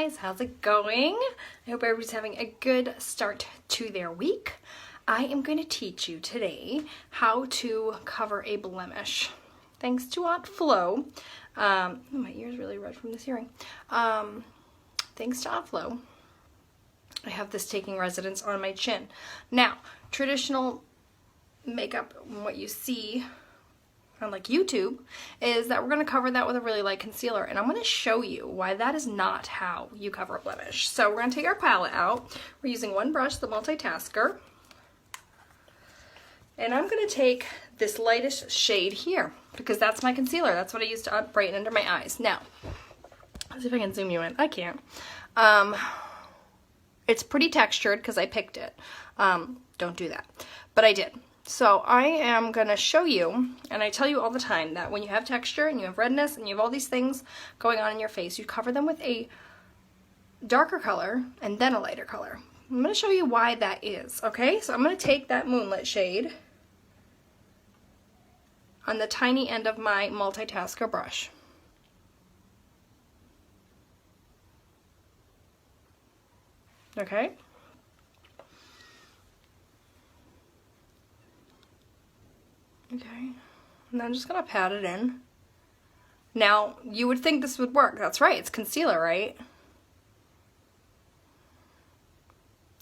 guys, how's it going? I hope everybody's having a good start to their week. I am going to teach you today how to cover a blemish. Thanks to Aunt Flo. My ear's really red from this earring. Thanks to Aunt Flo, I have this taking residence on my chin. Now, traditional makeup, what you see on like YouTube, is that we're going to cover that with a really light concealer, and I'm going to show you why that is not how you cover a blemish. So we're going to take our palette out. We're using one brush, the multitasker, and I'm going to take this lightest shade here because that's my concealer. That's what I use to brighten under my eyes. Now, let's see if I can zoom you in. I can't. It's pretty textured because I picked it. Don't do that, but I did. So I am going to show you, and I tell you all the time that when you have texture and you have redness and you have all these things going on in your face, you cover them with a darker color and then a lighter color. I'm going to show you why that is, okay? So I'm going to take that Moonlit shade on the tiny end of my multitasker brush. Okay? Okay, and I'm just going to pat it in. Now, you would think this would work. That's right, it's concealer, right?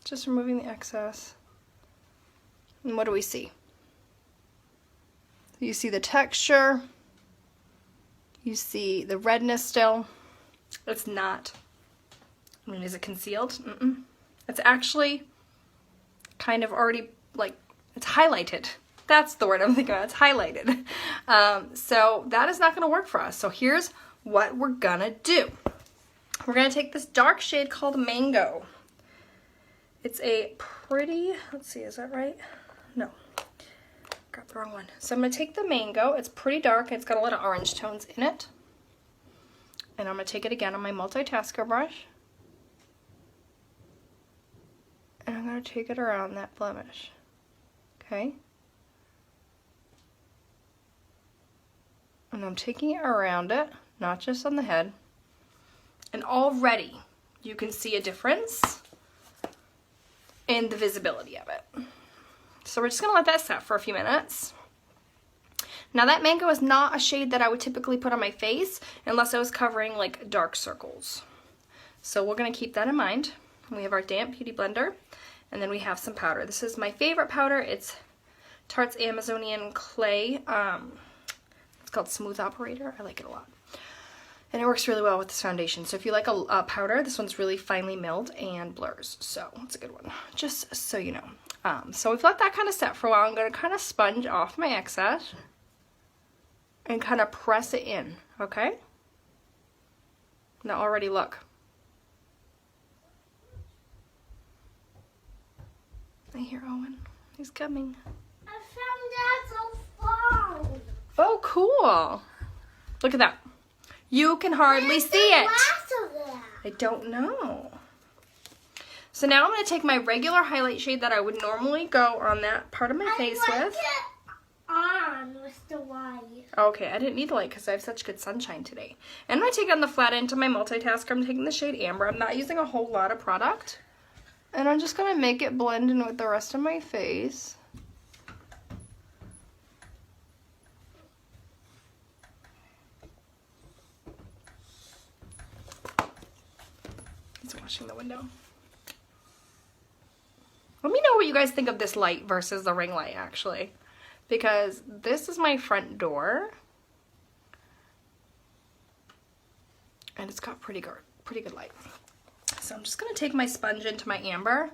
Just removing the excess. And what do we see? You see the texture. You see the redness still. It's not. I mean, is it concealed? Mm-mm. It's actually kind of already, like, it's highlighted. That's the word I'm thinking about. It's highlighted. So that is not going to work for us. So here's what we're going to do. We're going to take this dark shade called Mango. It's a pretty, let's see, is that right? No. Got the wrong one. So I'm going to take the Mango. It's pretty dark. It's got a lot of orange tones in it. And I'm going to take it again on my multitasker brush. And I'm going to take it around that blemish. Okay? And I'm taking it around it, not just on the head. And already you can see a difference in the visibility of it. So we're just going to let that set for a few minutes. Now that Mango is not a shade that I would typically put on my face unless I was covering like dark circles. So we're going to keep that in mind. We have our damp beauty blender, and then we have some powder. This is my favorite powder. It's Tarte's Amazonian Clay. It's called Smooth Operator. I like it a lot. And it works really well with this foundation. So if you like a powder, this one's really finely milled and blurs. So it's a good one, just so you know. So we've let that kind of set for a while. I'm going to kind of sponge off my excess and kind of press it in, okay? Now already look. I hear Owen. He's coming. I found Dad's phone. Oh, cool. Look at that. You can hardly see it. I don't know. So now I'm going to take my regular highlight shade that I would normally go on that part of my face with. It on with the white. Okay, I didn't need the light because I have such good sunshine today. And I'm going to take it on the flat end to my multitasker. I'm taking the shade Amber. I'm not using a whole lot of product. And I'm just going to make it blend in with the rest of my face. He's washing the window. Let me know what you guys think of this light versus the ring light, actually. Because this is my front door. And it's got pretty good light. So I'm just going to take my sponge into my Amber,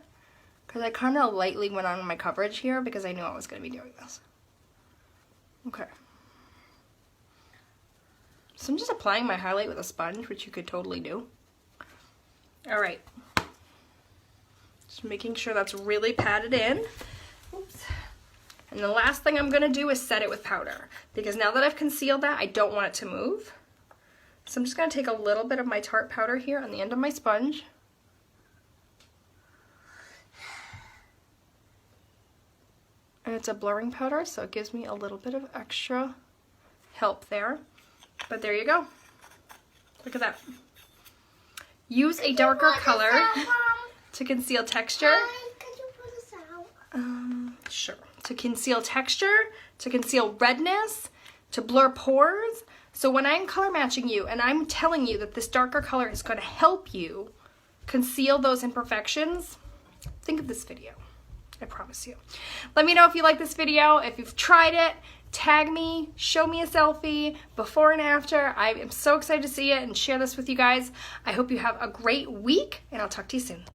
because I kind of lightly went on my coverage here because I knew I was going to be doing this. Okay. So I'm just applying my highlight with a sponge, which you could totally do. Alright. Just making sure that's really patted in. Oops. And the last thing I'm going to do is set it with powder, because now that I've concealed that, I don't want it to move. So I'm just going to take a little bit of my Tarte powder here on the end of my sponge. And it's a blurring powder, so it gives me a little bit of extra help there. But there you go. Look at that. use a darker Could you put color this out, Mom? to conceal texture. Mommy, could you put this out? Sure. To conceal texture, to conceal redness, to blur pores. So when I'm color matching you and I'm telling you that this darker color is going to help you conceal those imperfections, think of this video. I promise you. Let me know if you like this video. If you've tried it, tag me, show me a selfie, before and after. I am so excited to see it and share this with you guys. I hope you have a great week, and I'll talk to you soon.